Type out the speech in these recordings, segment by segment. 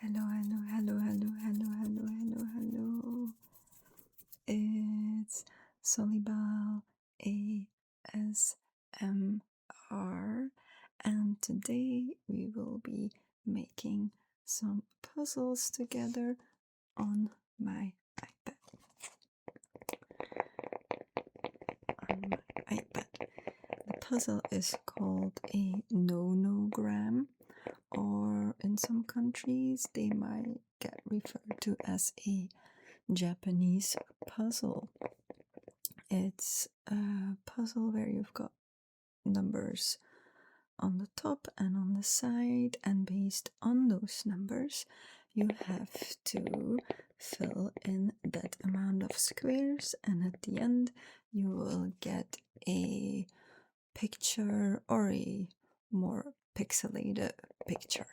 Hello. It's Solibell ASMR, and today we will be making some puzzles together on my iPad. The puzzle is called a nonogram, or in some countries they might get referred to as a Japanese puzzle. It's a puzzle where you've got numbers on the top and on the side, and based on those numbers you have to fill in that amount of squares, and at the end you will get a picture or a more pixelated picture.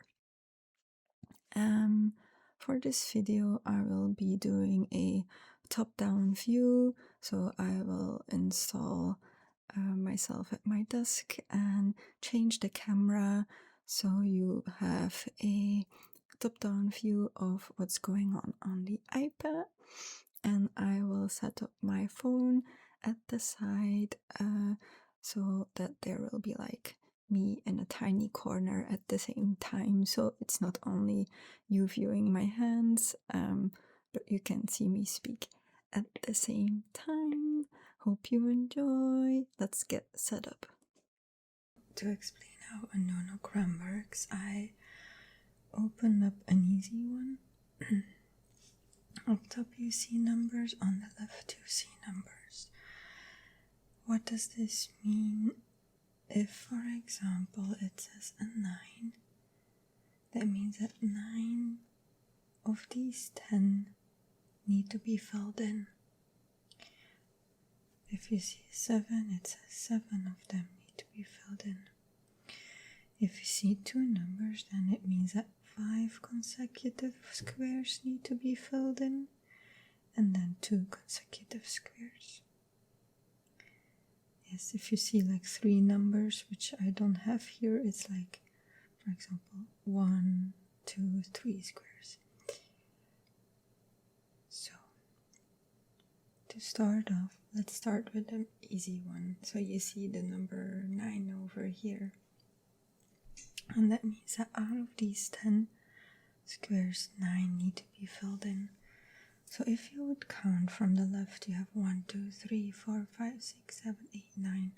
For this video I will be doing a top-down view, so I will install myself at my desk and change the camera so you have a top-down view of what's going on the iPad, and I will set up my phone at the side so that there will be like me in a tiny corner at the same time, so it's not only you viewing my hands, but you can see me speak at the same time. Hope you enjoy. Let's get set up. To explain how a nonogram works, I open up an easy one. Up top you see numbers, on the left you see numbers. What does this mean? If, for example, it says a 9, that means that 9 of these 10 need to be filled in. If you see a 7, it says 7 of them need to be filled in. If you see two numbers, then it means that 5 consecutive squares need to be filled in, and then 2 consecutive squares. Yes, if you see like 3 numbers, which I don't have here, it's like, for example, 1, 2, 3 squares. So, to start off, let's start with an easy one. So you see the number 9 over here. And that means that out of these 10 squares, 9 need to be filled in. So if you would count from the left, you have 1, 2, 3, 4, 5, 6, 7, 8, 9.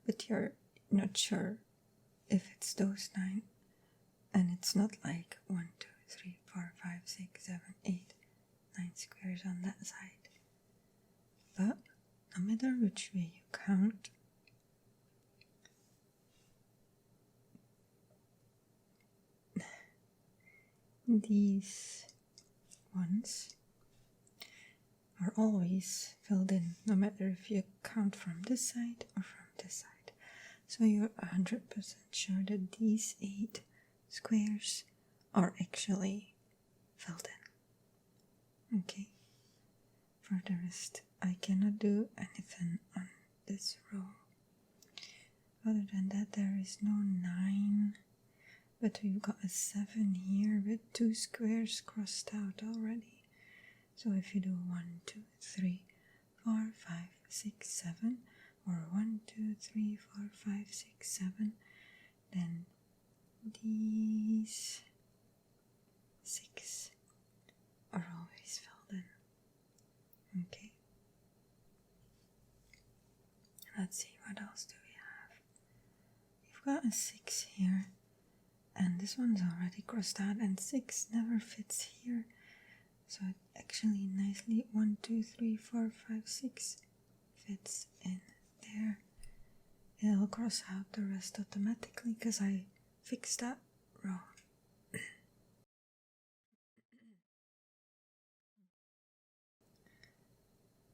But you're not sure if it's those 9. And it's not like 1, 2, 3, 4, 5, 6, 7, 8, 9 squares on that side. But no matter which way you count, these ones are always filled in, no matter if you count from this side or from this side. So you're 100% sure that these 8 squares are actually filled in. Okay. For the rest, I cannot do anything on this row. Other than that, there is no 9, but we've got a 7 here with 2 squares crossed out already. So if you do 1, 2, 3, 4, 5, 6, 7, or 1, 2, 3, 4, 5, 6, 7, then these 6 are always filled in. Okay. Let's see, what else do we have? We've got a 6 here, and this one's already crossed out, and 6 never fits here. So it actually nicely 1, 2, 3, 4, 5, 6 fits in there. It'll cross out the rest automatically because I fixed that row.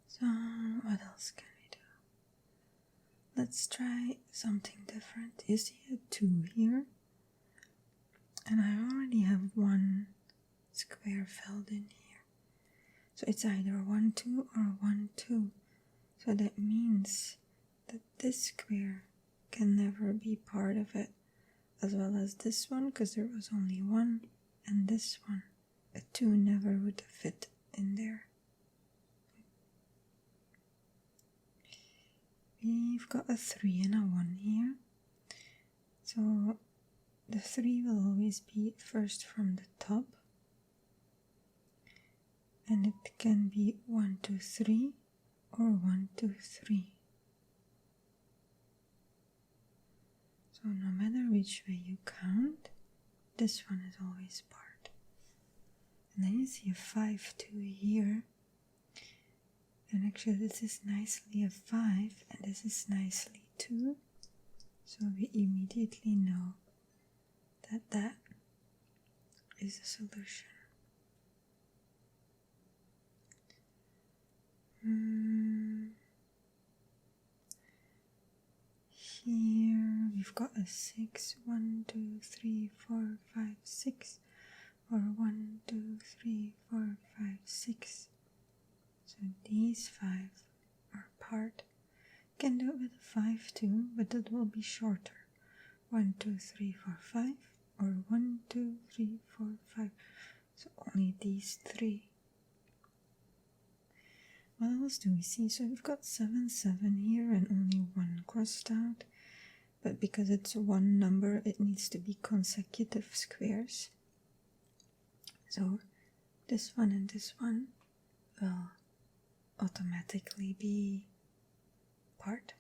So what else can we do? Let's try something different. You see a 2 here, and I already have 1 square filled in here. So it's either 1, 2 or 1, 2. So that means that this square can never be part of it, as well as this one, because there was only 1, and this one. A 2 never would fit in there. We've got a 3 and a 1 here. So the 3 will always be first from the top. And it can be 1, 2, 3 or 1, 2, 3. So no matter which way you count, this one is always part. And then you see a 5, 2 here. And actually this is nicely a 5 and this is nicely 2. So we immediately know that that is a solution. Here we've got a 6, 1, 2, 3, 4, 5, 6, or 1, 2, 3, 4, 5, 6. So these 5 are part. You can do it with a 5 too, but it will be shorter. 1, 2, 3, 4, 5, or 1, 2, 3, 4, 5. So only these 3. What else do we see? So we've got 7, 7 here and only 1 crossed out. But because it's one number, it needs to be consecutive squares. So this one and this one will automatically be part.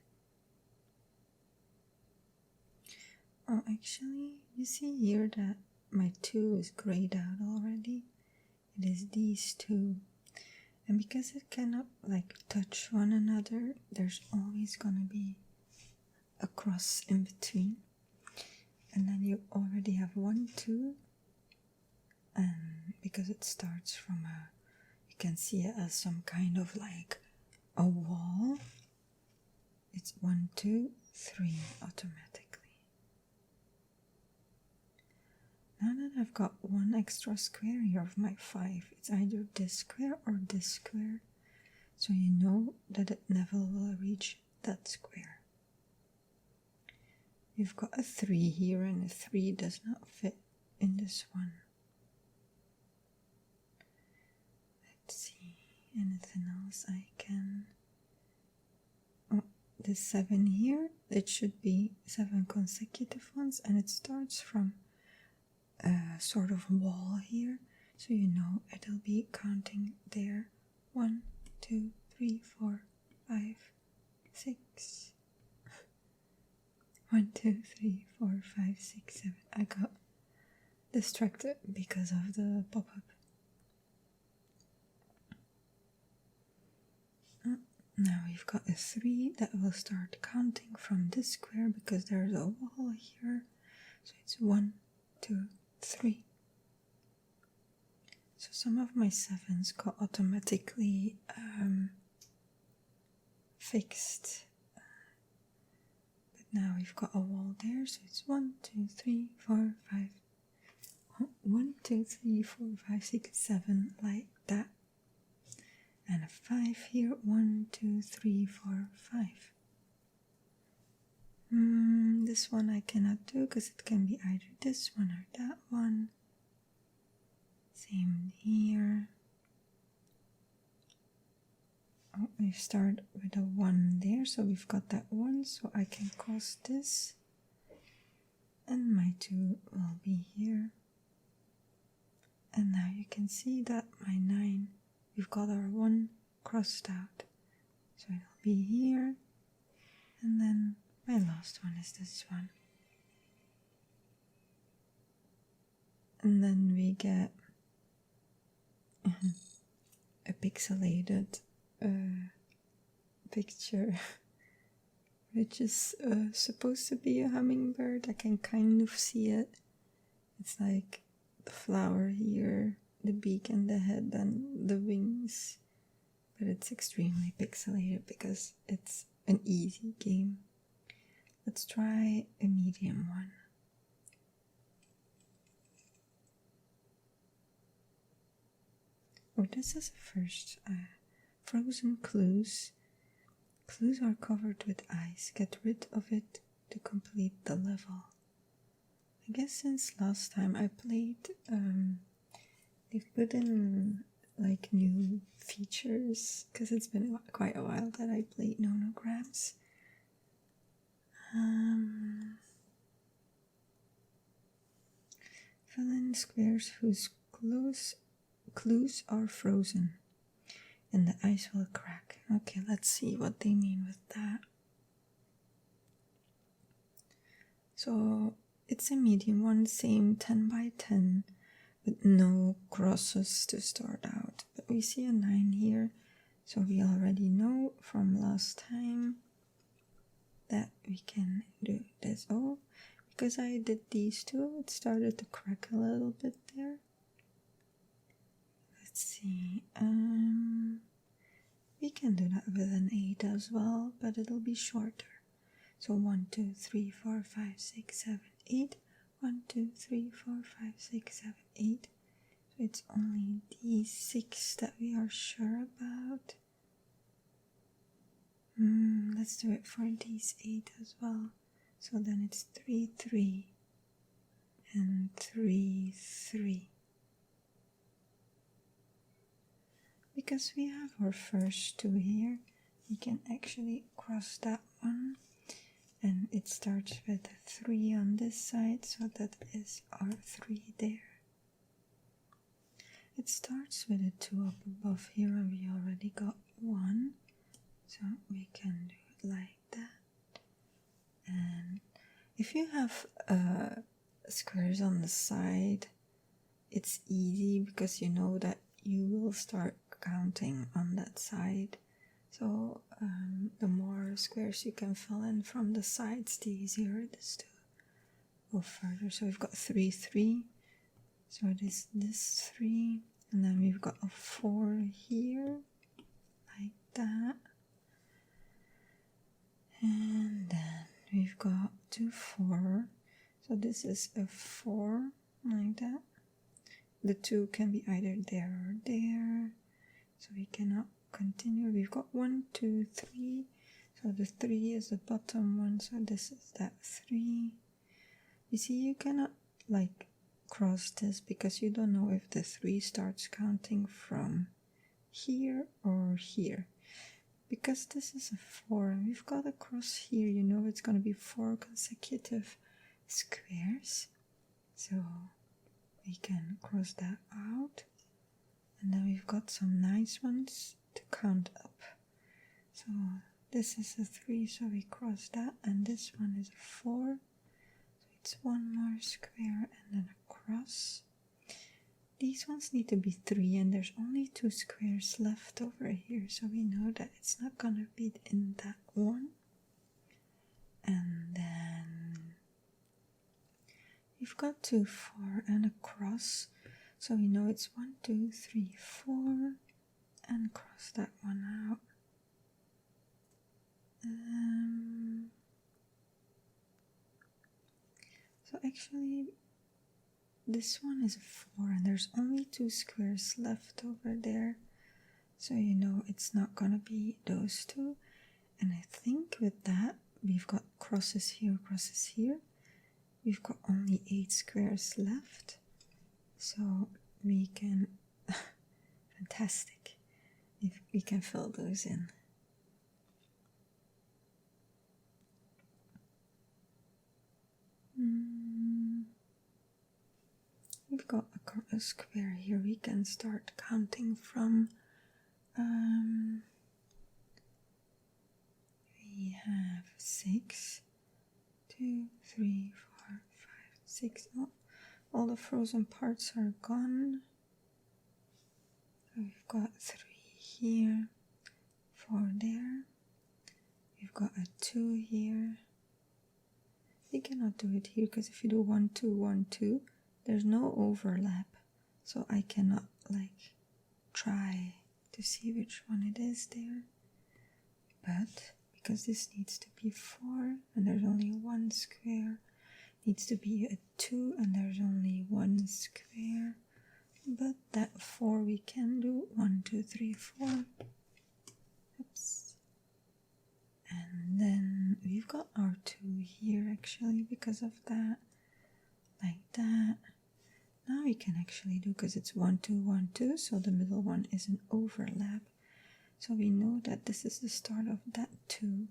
Oh, actually, you see here that my 2 is grayed out already. It is these 2. And because it cannot like touch one another, there's always gonna be a cross in between. And then you already have 1, 2. And because it starts from a, you can see it as some kind of like a wall. It's 1, 2, 3 automatically. Now that I've got one extra square here of my 5, it's either this square or this square. So you know that it never will reach that square. You've got a 3 here and a 3 does not fit in this one. Let's see, anything else I can... Oh, the 7 here, it should be 7 consecutive ones and it starts from a sort of wall here. So you know it'll be counting there. 1, 2, 3, 4, 5, 6. 1, 2, 3, 4, 5, 6, 7. I got distracted because of the pop-up. Now we've got a 3 that will start counting from this square because there's a wall here. So it's 1, 2, 3. So some of my 7s got automatically fixed. But now we've got a wall there, so it's 1, 2, 3, 4, 5. 1, 2, 3, 4, 5, 6, 7, like that. And a 5 here, 1, 2, 3, 4, 5. This one I cannot do because it can be either this one or that one. Same here. Oh, we start with a 1 there, so we've got that 1, so I can cross this. And my 2 will be here. And now you can see that my 9, we've got our 1 crossed out. So it'll be here. And then my last one is this one. And then we get a pixelated picture, which is supposed to be a hummingbird. I can kind of see it. It's like the flower here, the beak and the head and the wings. But it's extremely pixelated because it's an easy game. Let's try a medium one. Oh, this is first. Frozen clues. Clues are covered with ice. Get rid of it to complete the level. I guess since last time I played, they've put in like new features because it's been quite a while that I played nonograms. Fill in squares whose clues are frozen and the ice will crack. Okay, let's see what they mean with that. So it's a medium one, same 10 by 10 with no crosses to start out. But we see a 9 here, so we already know from last time that we can do this. Oh, because I did these two, it started to crack a little bit there. Let's see, we can do that with an 8 as well, but it'll be shorter. So 1, 2, 3, 4, 5, 6, 7, 8. 1, 2, 3, 4, 5, 6, 7, 8. So it's only these 6 that we are sure about. Let's do it for these 8 as well. So then it's 3, 3, and 3, 3. Because we have our first 2 here, we can actually cross that one. And it starts with a 3 on this side, so that is our 3 there. It starts with a 2 up above here, and we already got 1. So we can do it like that. And if you have squares on the side, it's easy because you know that you will start counting on that side. So the more squares you can fill in from the sides, the easier it is to go further. So we've got 3, 3. So it is this 3. And then we've got a 4 here, like that. And then we've got 2, 4. So this is a 4, like that. The 2 can be either there or there. So we cannot continue. We've got 1, 2, 3. So the 3 is the bottom one. So this is that 3. You see, you cannot like cross this because you don't know if the 3 starts counting from here or here. Because this is a 4 and we've got a cross here, you know it's going to be 4 consecutive squares. So we can cross that out. And then we've got some nice ones to count up. So this is a 3, so we cross that, and this one is a 4. So it's 1 more square and then a cross. These ones need to be 3, and there's only 2 squares left over here, so we know that it's not gonna be in that one. And then we've got 2, 4 and a cross. So we know it's 1, 2, 3, 4, and cross that one out. So actually, this one is a 4, and there's only 2 squares left over there. So you know it's not gonna be those 2. And I think with that, we've got crosses here, crosses here. We've got only 8 squares left. So we can, fantastic, if we can fill those in. We've got a square here, we can start counting from, we have 6, 2, 3, 4, 5, 6, oh, all the frozen parts are gone. So we've got 3 here, 4 there, we've got a 2 here. We cannot do it here because if you do 1, 2, 1, 2, there's no overlap. So I cannot like try to see which one it is there. But because this needs to be 4 and there's only 1 square, needs to be a 2 and there's only 1 square. But that 4 we can do. 1, 2, 3, 4. Oops. And then we've got our 2 here actually because of that. like that. Now we can actually do, because it's 1 2 1 2, so the middle one is an overlap. So we know that this is the start of that 2,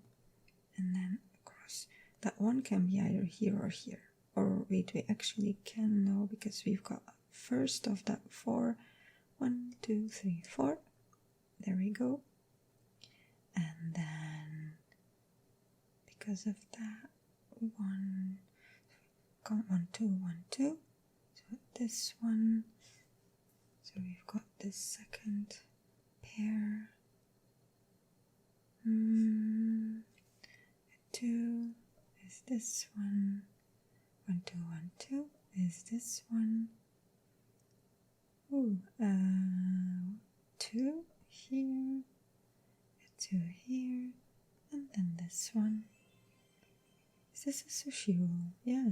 and then across. That one can be either here or here. Or wait, we actually can know, because we've got first of that 4. 1 2 3 4. There we go. And then because of that 1, got 1 2 1 2. So this one. So we've got this second pair. 2 is this one. 1 2 1 2 is this one. Ooh, 2 here, 2 here, and then this one. Is this a sushi roll? Yeah,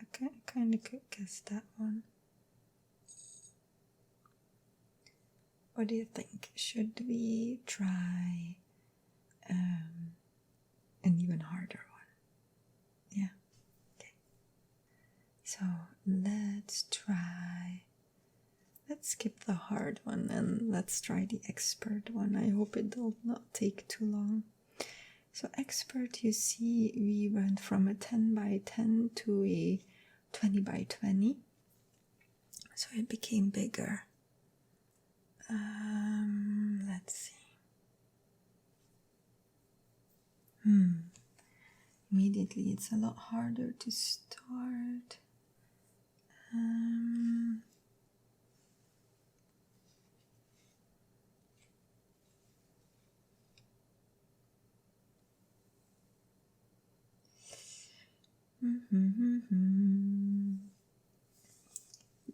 I kind of could guess that one. What do you think? Should we try an even harder one? Yeah. Okay. So let's try. Let's skip the hard one and let's try the expert one. I hope it will not take too long. So expert, you see, we went from a 10 by 10 to a 20 by 20. So it became bigger. Let's see. Immediately it's a lot harder to start.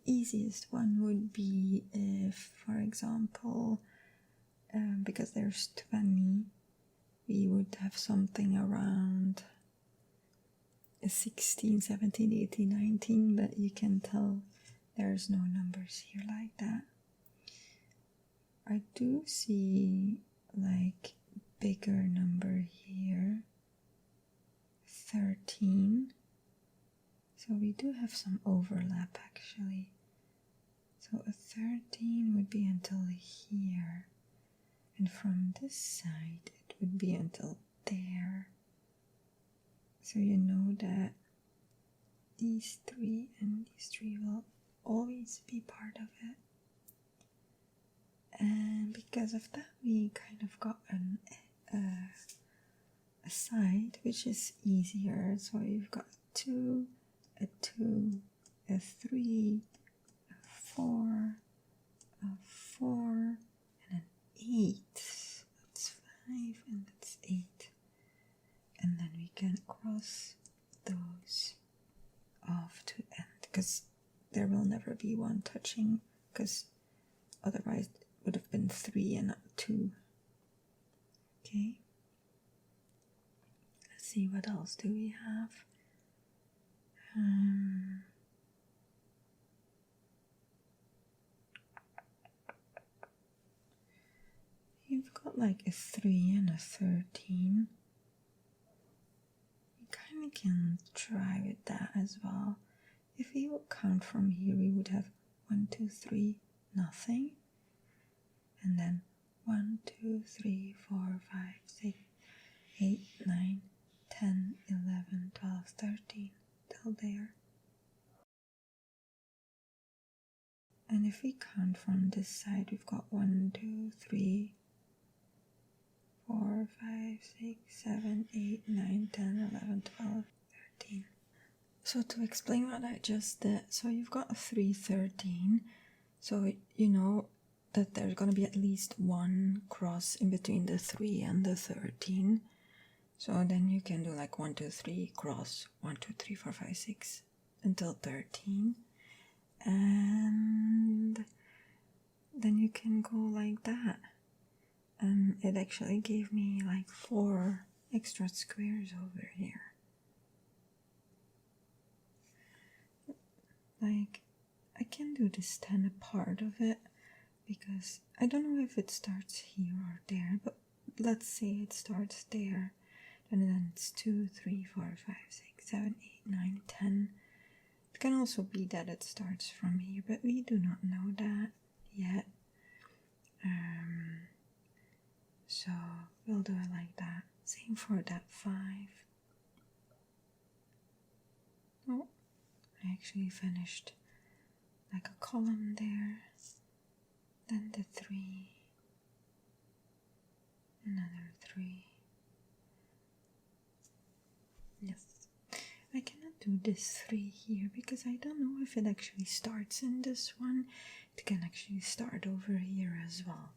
Easiest one would be if, for example, because there's 20, we would have something around 16, 17, 18, 19, but you can tell there's no numbers here like that. I do see like bigger number here, 13. So we do have some overlap actually. So a 13 would be until here. And from this side it would be until there. So you know that these 3 and these 3 will always be part of it. And because of that we kind of got a side which is easier. So you've got 2, a 2, a 3, a 4, a 4, and an 8. That's 5 and that's 8. And then we can cross those off to end, because there will never be one touching, because otherwise it would have been 3 and not 2. Okay. Let's see, what else do we have? You've got like a 3 and a 13. You kind of can try with that as well. If we would count from here, we would have 1 2 3 nothing, and then 1 2 3 4 5 6 8 9 10 11 12 13 till there. And if we count from this side, we've got 1 2 3 4 5 6 7 8 9 10 11 12 13. So to explain what I just did, so you've got a 3 13, so you know that there's going to be at least one cross in between the 3 and the 13. So then you can do like 1 2 3 cross 1 2 3 4 5 6 until 13, and then you can go like that. And it actually gave me like 4 extra squares over here. Like, I can do this 10 part of it, because I don't know if it starts here or there, but let's say it starts there, and then it's 2 3 4 5 6 7 8 9 10. It can also be that it starts from here, but we do not know that yet. So we'll do it like that. Same for that 5. Oh, I actually finished like a column there. Then the 3. Another 3. Yes. I cannot do this 3 here because I don't know if it actually starts in this one. It can actually start over here as well.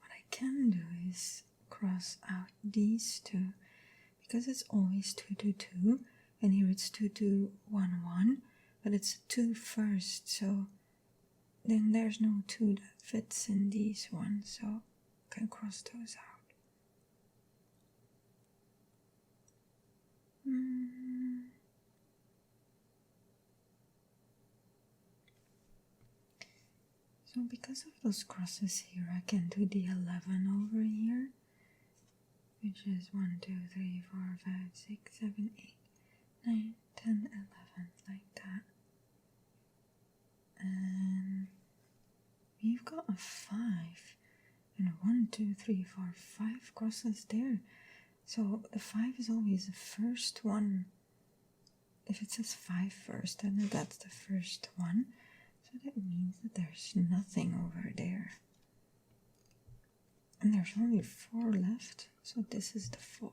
What I can do is cross out these 2 because it's always 2, 2, 2, and here it's 2, 2, 1, 1, but it's 2 first, so then there's no 2 that fits in these ones, so I can cross those out. So because of those crosses here, I can do the 11 over here, which is 1, 2, 3, 4, 5, 6, 7, 8, 9, 10, 11, like that. And we've got a 5, and 1, 2, 3, 4, 5 crosses there. So the 5 is always the first one. If it says 5 first, then that's the first one. So that means that there's nothing over there. And there's only 4 left, so this is the 4.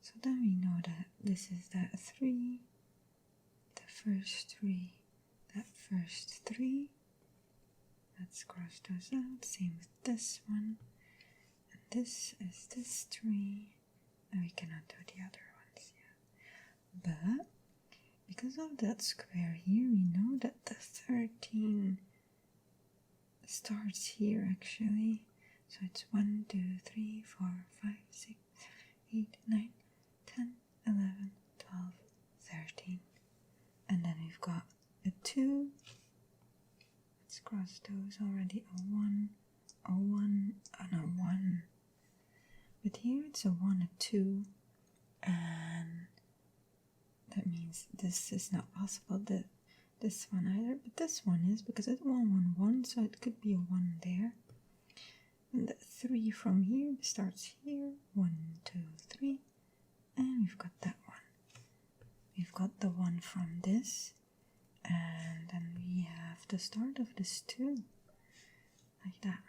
So then we know that this is that 3, the first 3, that first 3. Let's cross those out, same with this one. And this is this 3, and we cannot do the other ones yet. But because of that square here, we know that the 13 starts here actually. So it's 1, 2, 3, 4, 5, 6, 7, 8, 9, 10, 11, 12, 13. And then we've got a 2. Let's cross those already. A 1, a 1, and a 1. But here it's a 1, a 2, and that means this is not possible, this one either, but this one is, because it's 1, 1, 1, so it could be a 1 there. And the 3 from here starts here, 1, 2, 3, and we've got that one. We've got the 1 from this, and then we have the start of this 2, like that.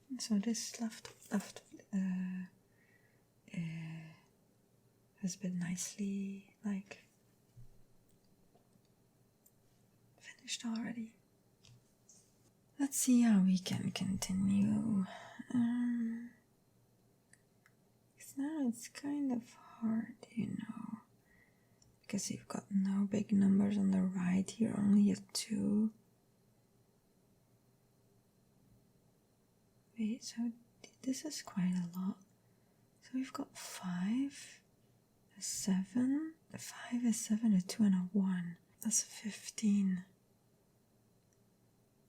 And so this left has been nicely finished already. Let's see how we can continue. Because now it's kind of hard, because you've got no big numbers on the right here, only a 2. Wait, so this is quite a lot. So we've got 5, a 7, a 5, a 7, a 2, and a 1. That's 15.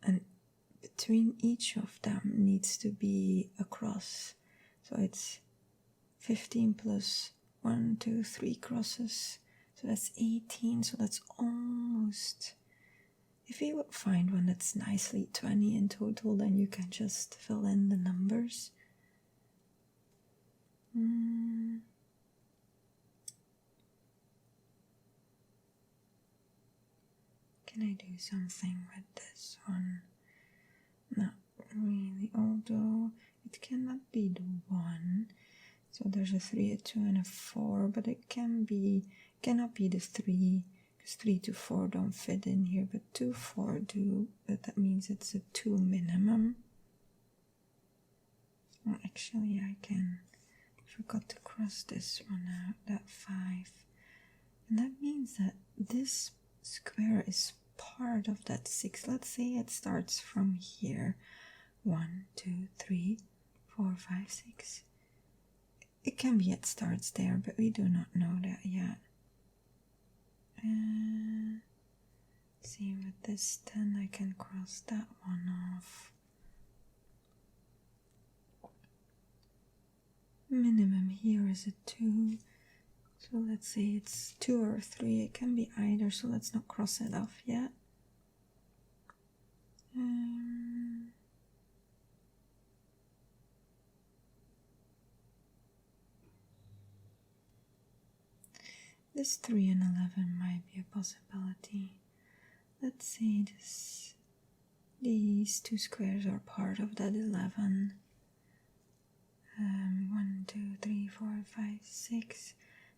And between each of them needs to be a cross. So it's 15 plus 1, 2, 3 crosses. So that's 18. So that's almost... If you would find one that's nicely 20 in total, then you can just fill in the numbers. Can I do something with this one? Not really, although it cannot be the 1. So there's a 3, a 2, and a 4, but it cannot be the 3, because 3 to 4 don't fit in here, but 2, 4 do, but that means it's a 2 minimum. Well, actually I forgot to cross this one out, that 5. And that means that this square is part of that 6. Let's say it starts from here. 1, 2, 3, 4, 5, 6. It can be it starts there, but we do not know that yet. See, with this 10 I can cross that one off. Minimum here is a 2, So let's say it's 2 or 3, it can be either, so let's not cross it off yet. This 3 and 11 might be a possibility. Let's say these two squares are part of that 11. 1, 2, 3, 4, 5, 6,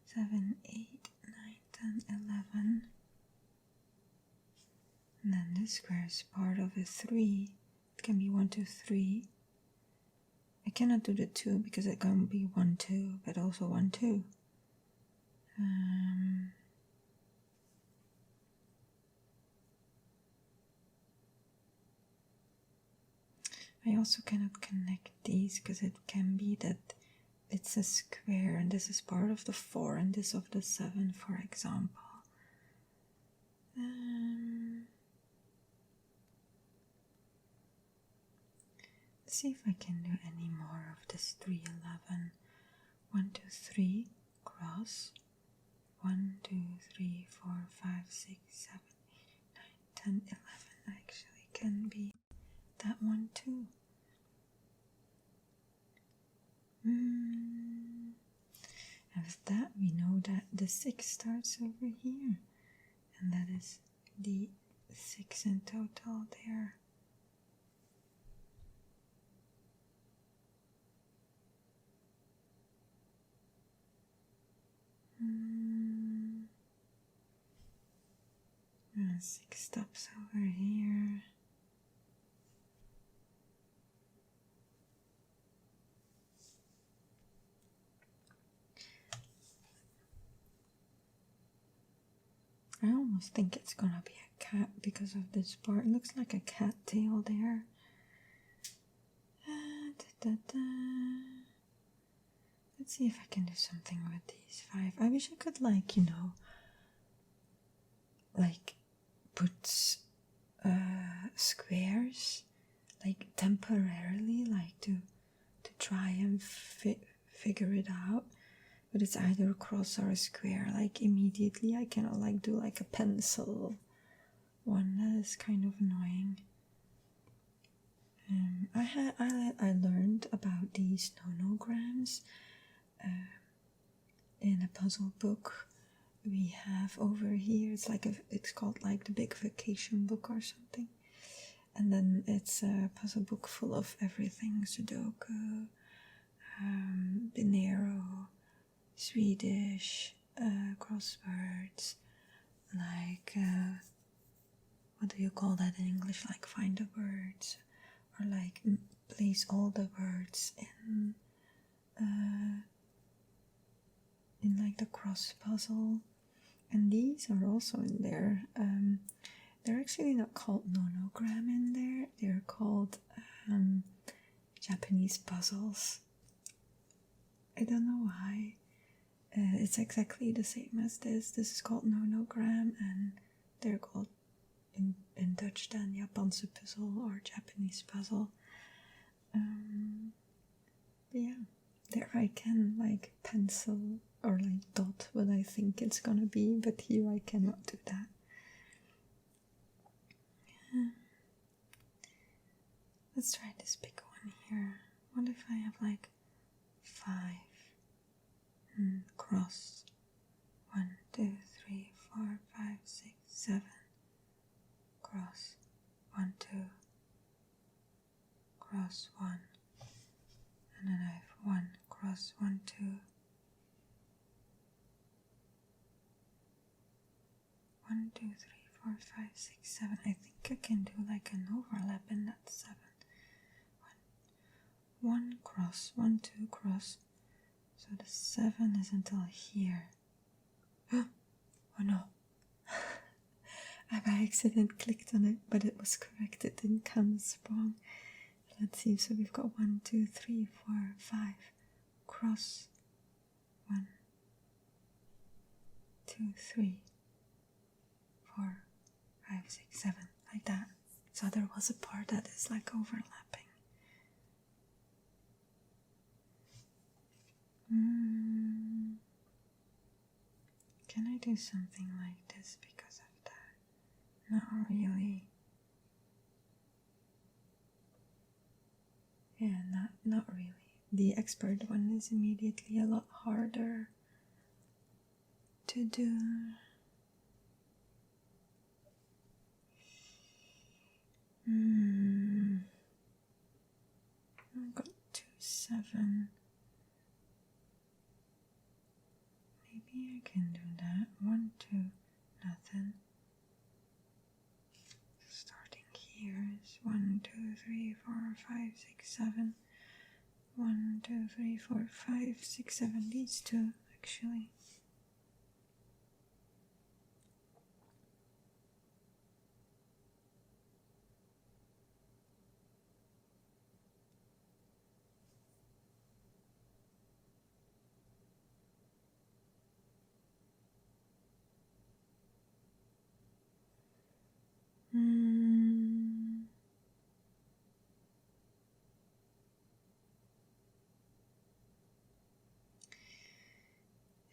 7, 8, 9, 10, 11. And then this square is part of a 3. It can be 1, 2, 3. I cannot do the 2 because it can be 1, 2, but also 1, 2. I also cannot connect these because it can be that it's a square and this is part of the 4 and this of the 7, for example. Let's see if I can do any more of this 3, 11. 1, 2, 3, cross. 1, 2, 3, 4, 5, 6, 7, 8, 9, 10, 11 actually can be that one too. And with that, we know that the 6 starts over here, and that is the 6 in total there. And 6 stops over here. I almost think it's gonna be a cat because of this part. It looks like a cat tail there. Let's see if I can do something with these 5. I wish I could, like, you know, like put squares, like temporarily, like to try and figure it out. But it's either a cross or a square. Like immediately, I cannot like do like a pencil one. That is kind of annoying. I learned about these nonograms in a puzzle book we have over here. It's called like the Big Vacation Book or something. And then it's a puzzle book full of everything: Sudoku, Binero, Swedish, crosswords, like what do you call that in English? Like find the words, or like place all the words in like the cross puzzle. And these are also in there. They're actually not called nonogram in there. They're called Japanese puzzles. I don't know why. It's exactly the same as this. This is called nonogram, and they're called in Dutch then Japanse puzzle or Japanese puzzle. But yeah, there I can like pencil or like dot what I think it's gonna be, but here I cannot do that. Yeah. Let's try this big one here. What if I have like 5 cross? 1, 2, 3, 4, 5, 6, 7 cross. 1, 2 cross 1, and then I have 1 cross 1, 2. 1, 2, 3, 4, 5, 6, 7. I think I can do like an overlap in that 7. 1 cross, 1, 2 cross. So the 7 is until here. Oh no. I by accident clicked on it, but it was correct. It didn't come as wrong. Let's see. So we've got 1, 2, 3, 4, 5 cross 1, 2, 3, 4, 5, 6, 7, like that. So there was a part that is like overlapping. Can I do something like this because of that? Not really. Yeah, not really. The expert one is immediately a lot harder to do. I got 2, 7. Maybe I can do that. 1, 2, nothing. Starting here is 1, 2, 3, 4, 5, 6, 7. 1, 2, 3, 4, 5, 6, 7. These two, actually.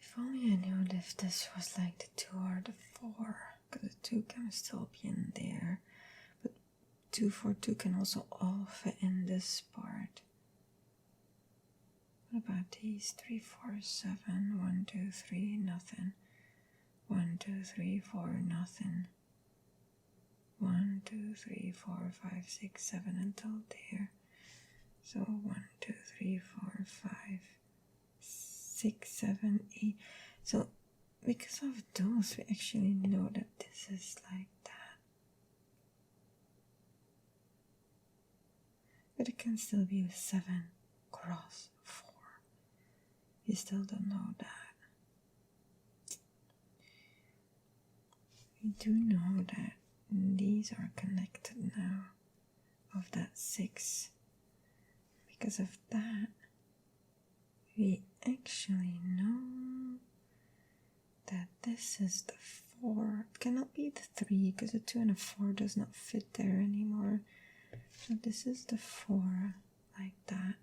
If only I knew if this was like the 2 or the 4, because the 2 can still be in there, but 2, 4, 2 can also all fit in this part. What about these? 3, 4, 7, 1, 2, 3, nothing. 1, 2, 3, 4, nothing. 1, 2, 3, 4, 5, 6, 7 until there. So 1, 2, 3, 4, 5, 6, 7, 8. So because of those, we actually know that this is like that. But it can still be a 7 cross 4. You still don't know that. We do know that these are connected now of that 6. Because of that, we actually know that this is the 4. It cannot be the 3 because the 2 and a 4 does not fit there anymore. So this is the 4, like that.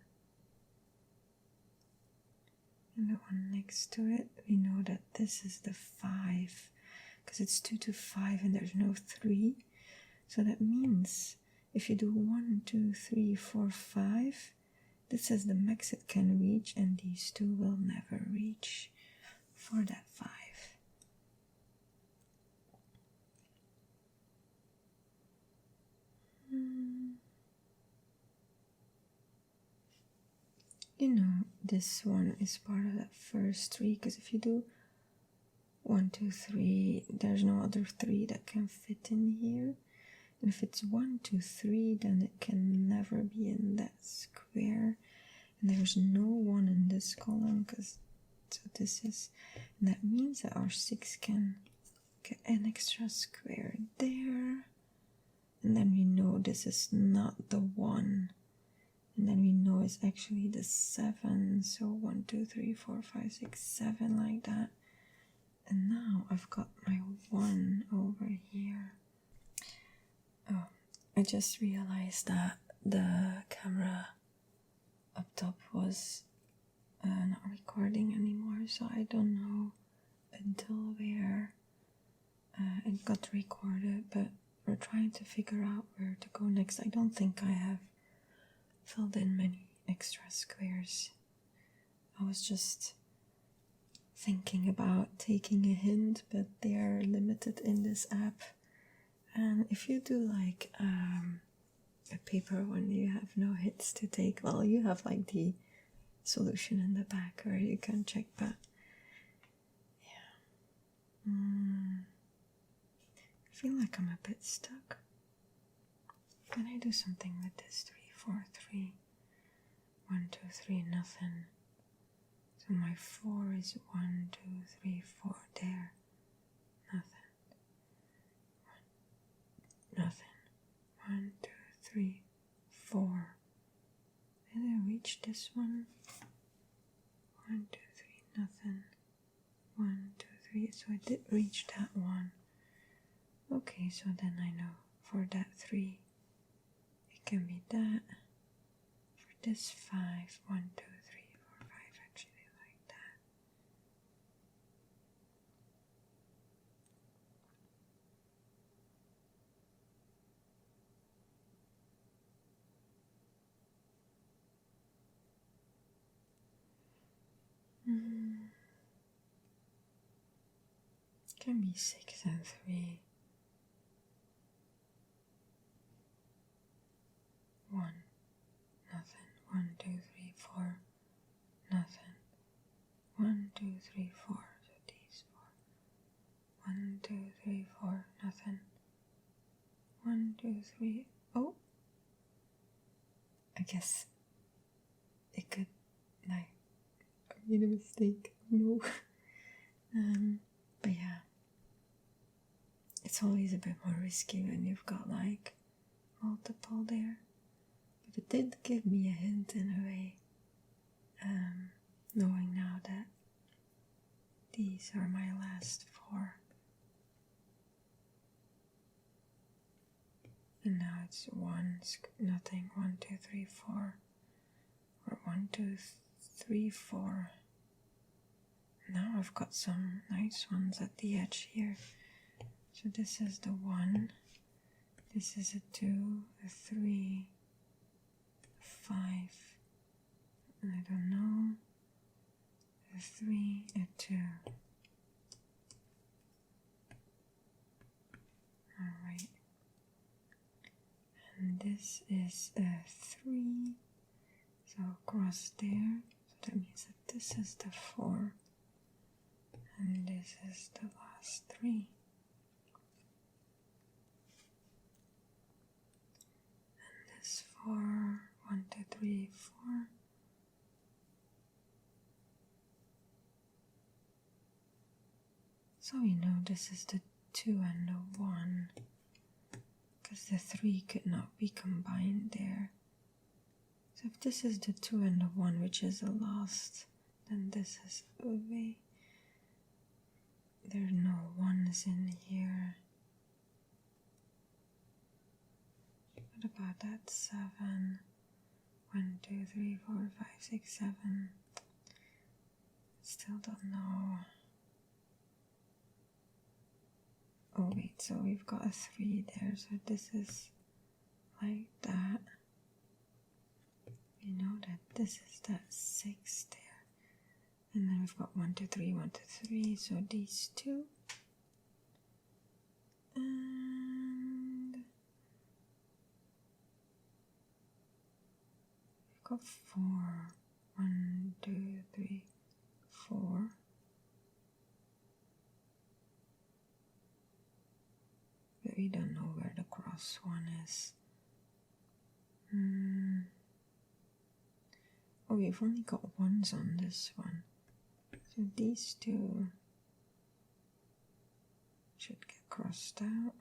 And the one next to it, we know that this is the 5 because it's 2 to 5 and there's no 3. So that means if you do 1, 2, 3, 4, 5, this is the max it can reach, and these two will never reach for that 5. You know, this one is part of that first 3, because if you do 1, 2, 3, there's no other 3 that can fit in here. And if it's 1, 2, 3, then it can never be in that square. And there's no 1 in this column, because so this is, and that means that our 6 can get an extra square there. And then we know this is not the 1. And then we know it's actually the 7. So 1, 2, 3, 4, 5, 6, 7, like that. And now I've got my 1 over here. Oh, I just realized that the camera up top was not recording anymore, so I don't know until where it got recorded, but we're trying to figure out where to go next. I don't think I have filled in many extra squares. I was just thinking about taking a hint, but they are limited in this app. And if you do like a paper one, you have no hits to take. Well, you have like the solution in the back where you can check, but yeah. I feel like I'm a bit stuck. Can I do something with this? 3, 4, 3. 1, 2, 3, nothing. So my 4 is 1, 2, 3, 4 there. Nothing. Nothing. 1, 2, 3, 4. Did I reach this one? 1, 2, 3, nothing. 1, 2, 3. So I did reach that one. Okay, so then I know for that 3, it can be that. For this 5, 1, 2, 3, 4, 5, actually like that. Can be 6 and 3. 1, nothing. 1, 2, 3, 4, nothing. 1, 2, 3, 4. So these 4. 1, 2, 3, 4, nothing. 1, 2, 3. Oh, I guess it could, like, I made a mistake. No. But yeah, it's always a bit more risky when you've got like multiple there. But it did give me a hint in a way, knowing now that these are my last 4. And now it's 1, nothing. 1, 2, 3, 4. Or 1, 2, 3, 4. Now I've got some nice ones at the edge here. So this is the 1. This is a 2, a 3, a 5. I don't know. A 3, a 2. Alright. And this is a 3. So cross there. So that means that this is the 4. And this is the last 3. And this 4, 1, 2, 3, 4. So we know this is the 2 and the 1, because the 3 could not be combined there. So if this is the 2 and the 1, which is the last, then this is away. There are no 1s in here. What about that 7? 1, 2, 3, 4, 5, 6, 7. Still don't know. Oh wait, so we've got a 3 there, so this is like that. We know that this is that 6 there. And then we've got 1, 2, 3, 1, 2, 3, so these 2. And we've got 4. 1, 2, 3, 4. But we don't know where the cross one is. Oh, we've only got 1s on this one. So these 2 should get crossed out.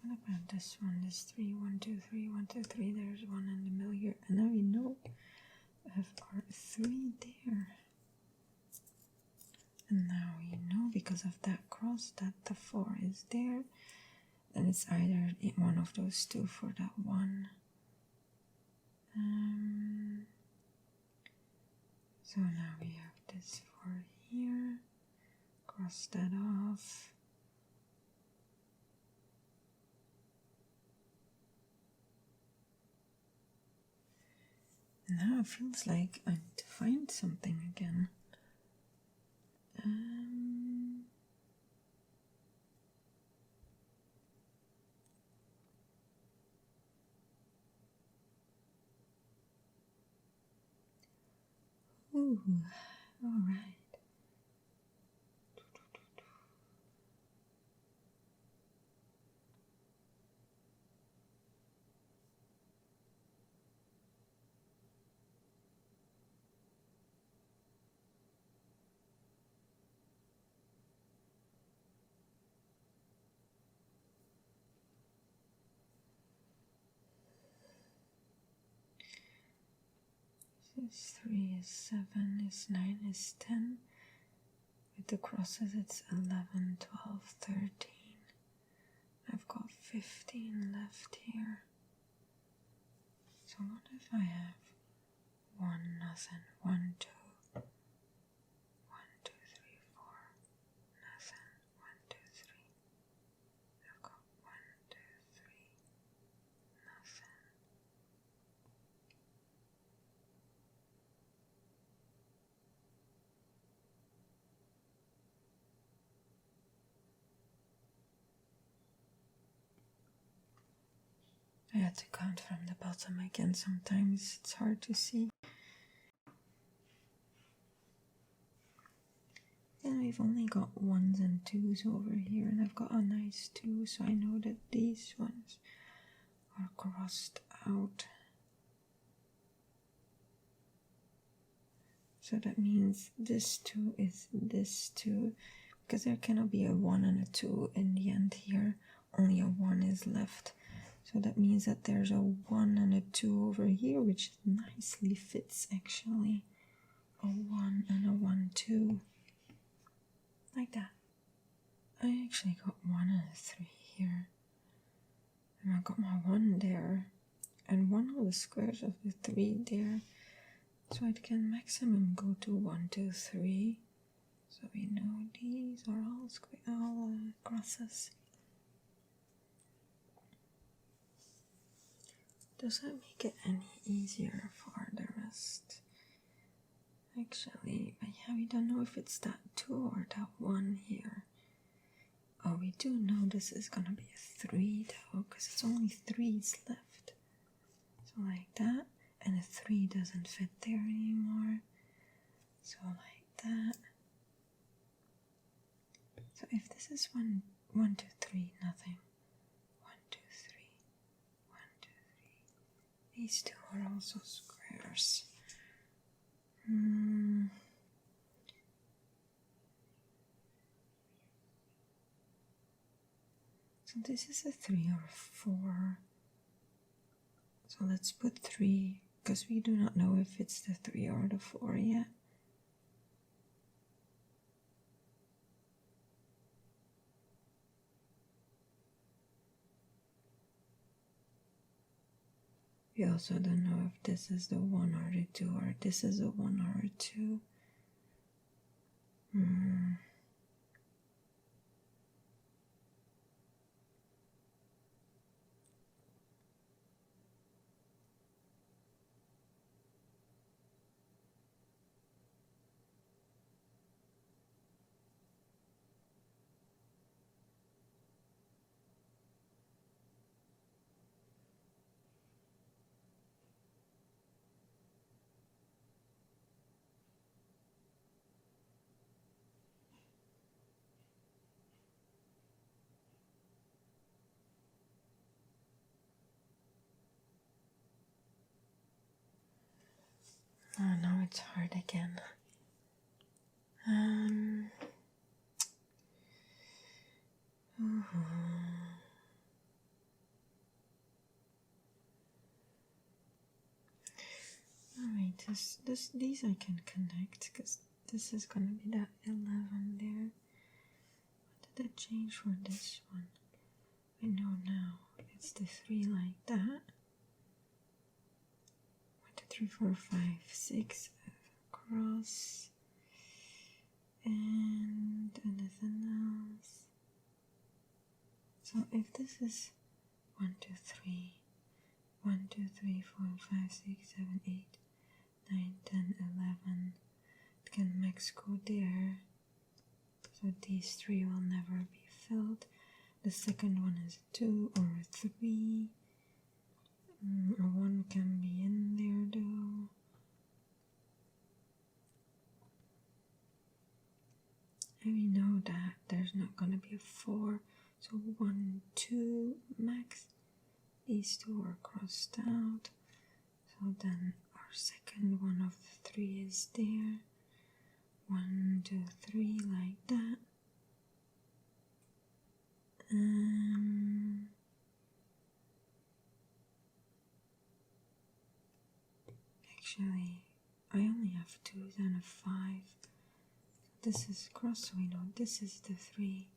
What about this one? This 3, 1, 2, 3, 1, 2, 3. There's 1 in the middle here. And now we know we have our 3 there. And now we know because of that cross that the 4 is there. And it's either one of those 2 for that 1. So now we have this 4 here. Cross that off. Now it feels like I need to find something again. Ooh, all right. This 3 is 7, is 9, is 10. With the crosses it's 11, 12, 13. I've got 15 left here. So what if I have 1, nothing, 1, 2, I had to count from the bottom again, sometimes it's hard to see. And we've only got 1s and 2s over here, and I've got a nice 2, so I know that these ones are crossed out. So that means this 2 is this 2, because there cannot be a 1 and a 2 in the end here, only a 1 is left. So that means that there's a 1 and a 2 over here, which nicely fits actually. A 1 and a 1, 2. Like that. I actually got 1 and a 3 here. And I got my 1 there. And 1 of the squares of the 3 there. So it can maximum go to 1, 2, 3. So we know these are all crosses. Does that make it any easier for the rest? Actually, yeah, we don't know if it's that 2 or that 1 here. Oh, we do know this is gonna be a 3 though, because it's only 3's left. So like that, and a 3 doesn't fit there anymore. So like that. So if this is 1, 1, 2, 3, nothing. 1, 2, 3, 1, 2, 3. These two are also squares. So this is a 3 or a 4. So let's put 3, because we do not know if it's the 3 or the 4 yet. We also don't know if this is the 1 or the 2, or this is a 1 or a 2. Oh, now it's hard again. Alright, these I can connect, because this is gonna be that 11 there. What did I change for this one? I know now. It's the 3 like that. 1, 2, 3, 4, 5, 6 across. And anything else. So if this is 1, 2, 3, 1, 2, 3, 4, 5, 6, 7, 8, 9, 10, 11, it can max go there. So these 3 will never be filled. The second one is a 2 or a 3. A 1 can be in there though. And we know that there's not gonna be a 4. So 1, 2 max. These 2 are crossed out. So then our second one of the 3 is there. 1, 2, 3 like that. Actually, I only have 2s and a 5. This is crossed, so we know this is the 3.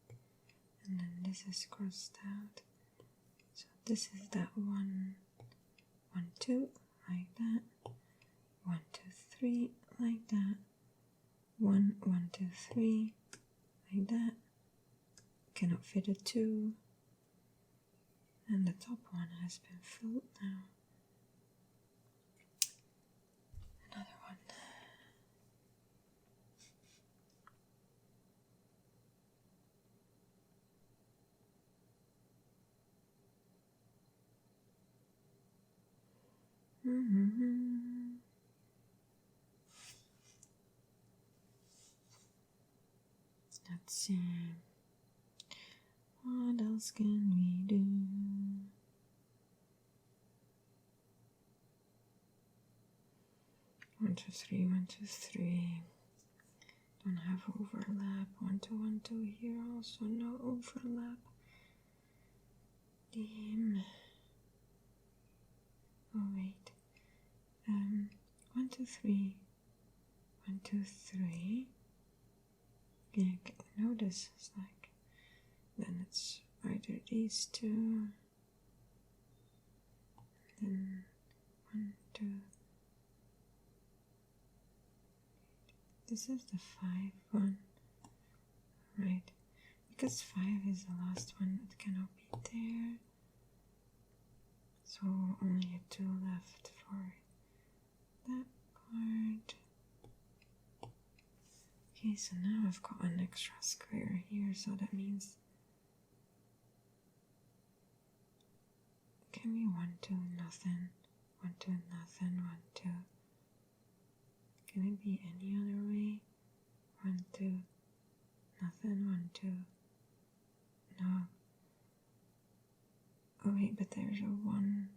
And then this is crossed out. So this is that 1, 1, 2, like that. 1, 2, 3, like that. 1, 1, 2, 3, like that. Cannot fit a 2. And the top one has been filled now. Another one. Let's see. What else can we do? 1, 2, 3, 1, 2, 3. Don't have overlap. 1, 2, 1, 2 here. Also no overlap. Dim. Oh wait. 1, 2, 3. 1, 2, 3. Yeah, notice it's like. Then it's either these two. Then 1, 2. This is the 5 one, right? Because 5 is the last one that cannot be there. So only a 2 left for that part. Okay, so now I've got an extra square here, so that means give me 1, 2, nothing, 1, 2, nothing, 1, 2. Can it be any other way? 1, 2, nothing, 1, 2. No. Oh wait, but there's a 1.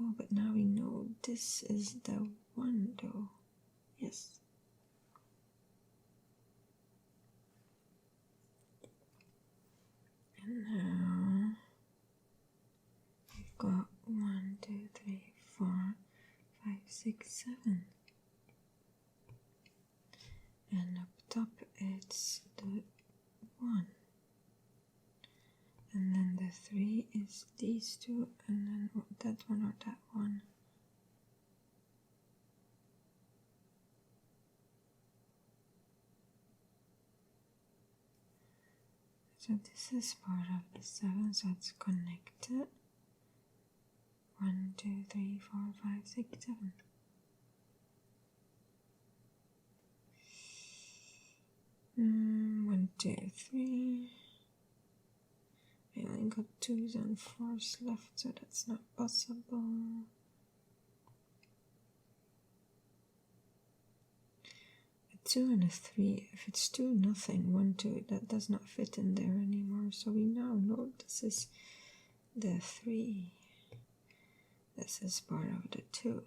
Oh, but now we know this is the 1 though. Yes. And now we've got 1, 2, 3, 4, 5, 6, 7. And up top it's the 1. And then the 3 is these two, and then that one or that one. So this is part of the 7, so it's connected. 1, 2, 3, 4, 5, 6, 7. One, 2, 3. I only got 2s and 4s left, so that's not possible. A 2 and a 3. If it's 2, nothing. 1, 2, that does not fit in there anymore. So we now know this is the 3. This is part of the 2.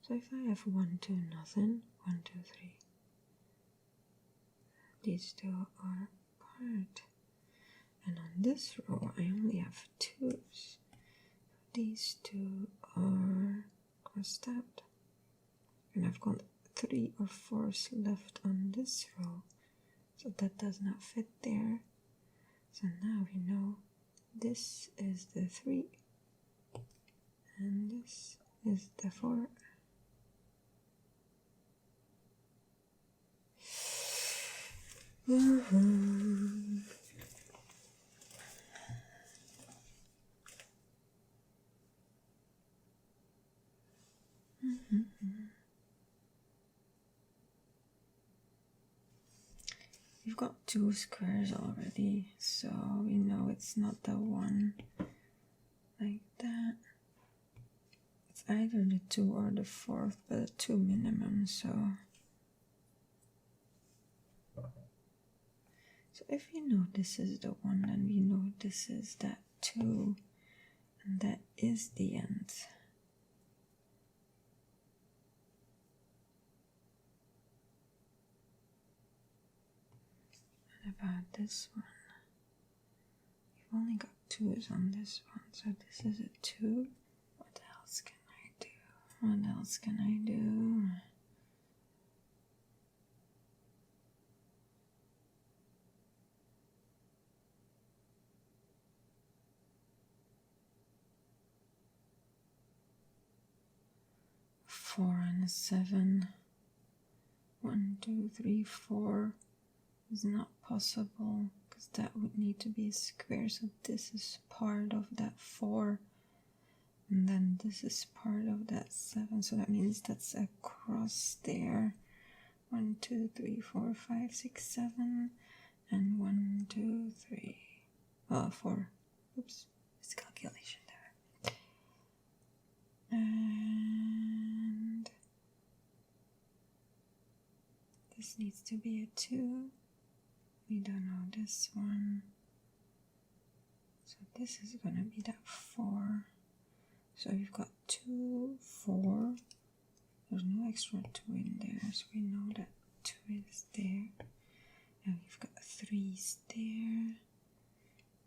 So if I have 1, 2, nothing, 1, 2, 3. These two are part. And on this row, I only have 2s. These two are crossed out. And I've got 3 or 4s left on this row. So that does not fit there. So now we know this is the 3. And this is the 4. We've got 2 squares already, so we know it's not the 1 like that. It's either the 2 or the 4th, but the 2 minimum, so if we know this is the 1, then we know this is that 2, and that is the end. What about this one? We've only got 2s on this one, so this is a 2. What else can I do? What else can I do? Four and a 7. 1, 2, 3, 4 is not possible because that would need to be a square. So this is part of that 4, and then this is part of that 7. So that means that's a cross there. 1, 2, 3, 4, 5, 6, 7, and 1, 2, 3, 4. Oops, miscalculation there. And this needs to be a 2. We don't know this one. So this is going to be that 4. So we've got 2, 4. There's no extra 2 in there, so we know that 2 is there. And we've got 3's there.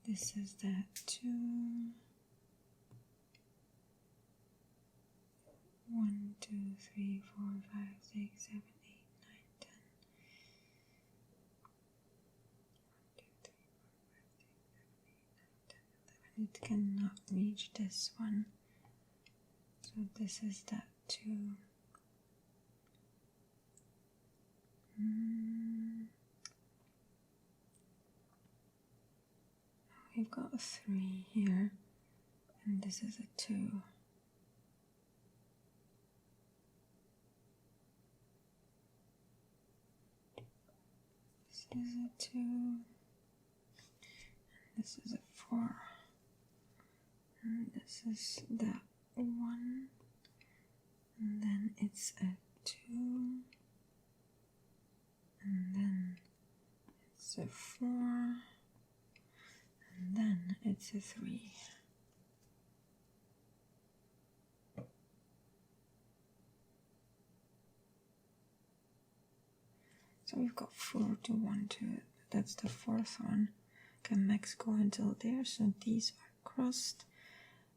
This is that 2. 1, 2, 3, 4, 5, 6, 7, 8, 9, 10. 1, 2, 3, 4, 5, 6, 7, 8, 9, 10, 11. It cannot reach this one. So this is that 2. We've got a 3 here, and this is a 2. This is a 2, and this is a 4, and this is that 1, and then it's a 2, and then it's a 4, and then it's a 3. So we've got 4 to 1 to it. That's the 4th one. Can max go until there, so these are crossed.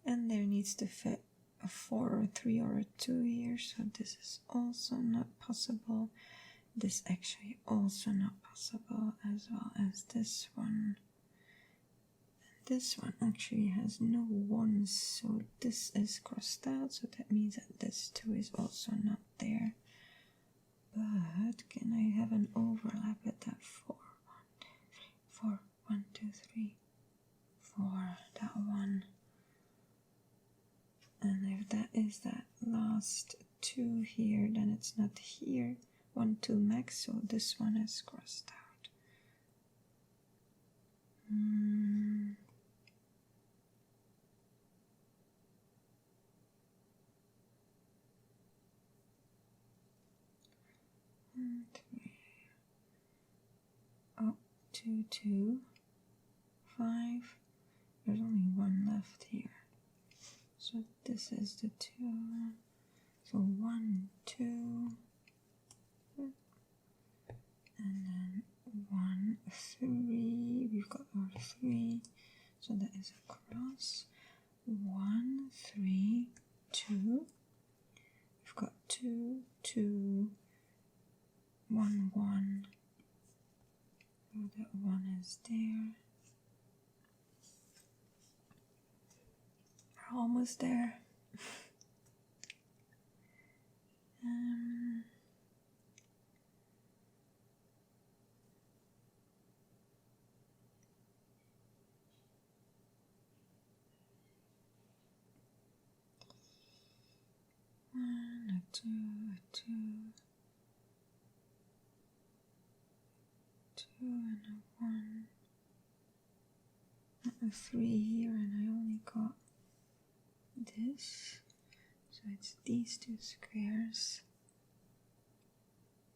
And there needs to fit a 4 or a 3 or a 2 here, so this is also not possible. This actually also not possible, as well as this one. This one actually has no 1s, so this is crossed out, so that means that this 2 is also not there. But can I have an overlap at that 4? 1, 2, 3, 4. 1, 2, 3, 4. That one. And if that is that last 2 here, then it's not here. 1, 2 max, so this one is crossed out. 1, 3. Oh, 2, 2, 5. There's only 1 left here. So this is the 2. So 1, 2. And then 1, 3. We've got our 3. So that is a cross. 1, 3, 2. We've got 2, 2. 1, 1. So that 1 is there. We're almost there. 1, 2, 2. 2 and a 1. A 3 here, and I only got this. So it's these 2 squares.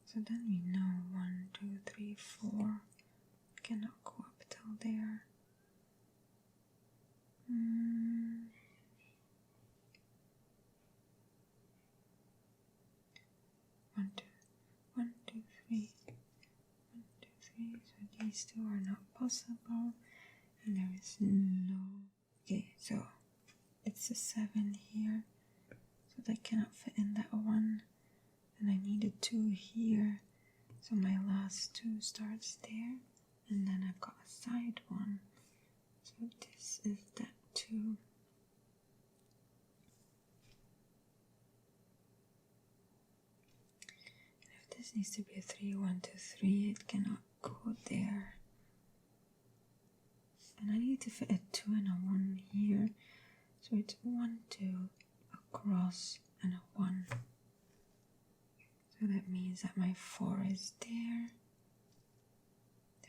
So then we know 1, 2, 3, 4 cannot go up till there. 1, 2, 1, 2, 3. 1, 2, 3. So these 2 are not possible, and there is no. Okay, so it's a 7 here, so that cannot fit in that 1, and I need a 2 here, so my last 2 starts there, and then I've got a side 1, so this is that 2. If this needs to be a 3, 1, 2, 3, it cannot go there. And I need to fit a 2 and a 1 here. So it's 1, 2, a cross, and a 1. So that means that my 4 is there.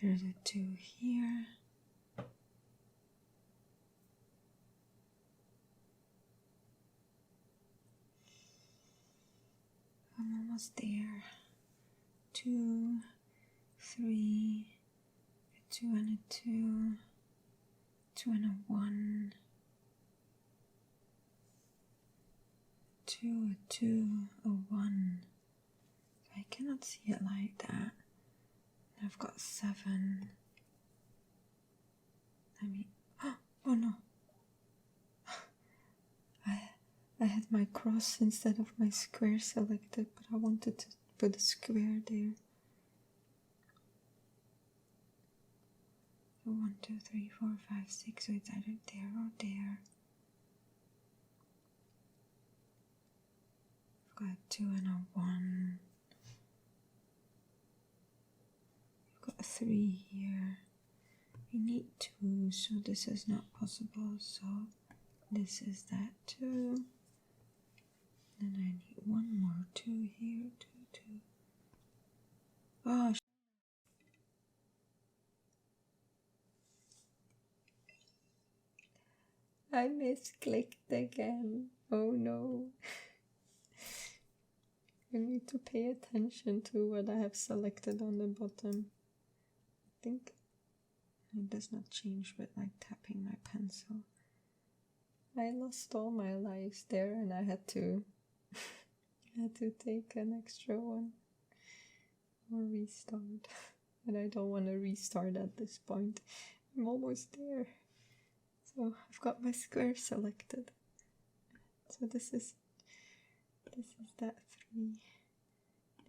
There's a 2 here. almost there. 2, 3, 2 and a 2, 2 and a 1, 2, a 2, a 1. I cannot see it like that. I've got 7. I mean, oh no. I had my cross instead of my square selected, but I wanted to put a square there. So 1, 2, 3, 4, 5, 6, so it's either there or there. I've got a 2 and a 1. I've got a 3 here. We need 2, so this is not possible, so this is that 2. Then I need 1 more 2 here, 2, 2. Oh, I misclicked again. Oh no. I need to pay attention to what I have selected on the bottom. I think it does not change with like tapping my pencil. I lost all my lives there and I had to take an extra one or restart. But I don't want to restart at this point. I'm almost there. So I've got my square selected. So this is that 3.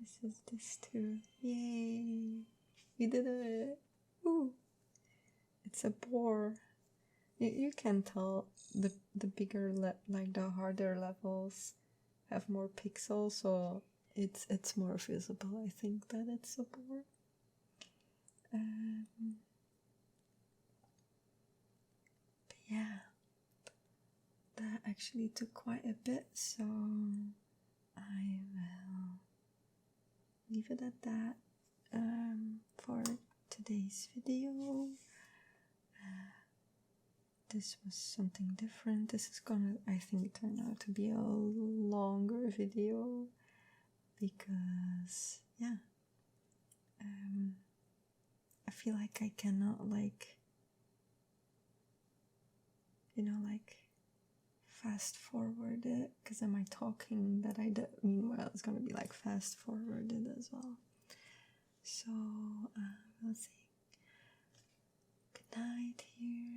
This is this 2. Yay! We did it! Ooh! It's a boar. You can tell the bigger like the harder levels have more pixels, so it's more visible. I think that it's a boar. But yeah, that actually took quite a bit, so I will leave it at that for today's video. This was something different. This is gonna, I think, turn out to be a longer video because, yeah, I feel like I cannot, like, fast forward it, because am I talking that I did? Meanwhile, it's gonna be like fast forwarded as well. So we'll see. Good night here.